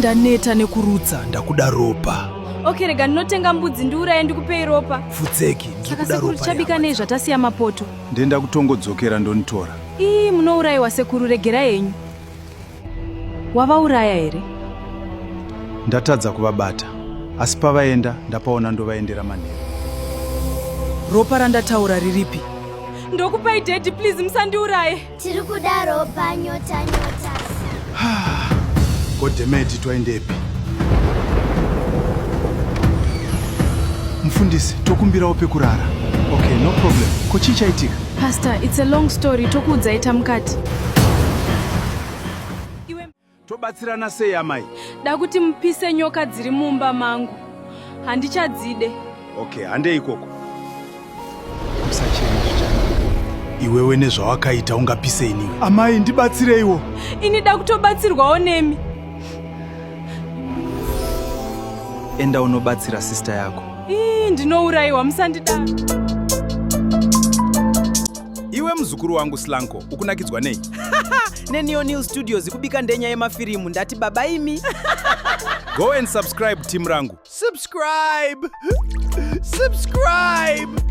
ndaneta nekurutsa ndakuda ropa. Okay, rega ndinotenga mbudzi ndiuraye ndikupei ropa. Futseki ndikuda ropa. Saka chabika nei zvatasiya mapoto. Ndenda kutongodzokera ndonitora. Munourayiwa sekuru, regera yenyu. Wavauraya here? Ndatadza kuvabata. Asi pavaenda ndapaona ndovaendera manheru. Ropa randataura riripi? Ndokupai daddy, please musandiuraye. Tiri kuda ropa, nyota. Godemeti twaendepi? Mufundisi, tokumbirawo pekurara. Okay, no problem. Ko chichaitika? Pastor, it's a long story. Tokuudzaita mukati. Tobatsirana sei amai? Da kuti mupise nyoka dziri mumba mangu. Handichadzide. Okay, handei ikoko. Iwewe nezvawakaita ungapise iniwe. Amai ndibatsireiwo. Ini da kutobatsirwawo nemi. Enda unobatsira sister yako. Ndinourayiwa, musandida. Iwe muzukuru wangu Slanko, ukunakidzwa nei? Neneo New Studios kubika ndenya yemafirimu ndati baba imi. Go and subscribe team rangu. Subscribe. Subscribing.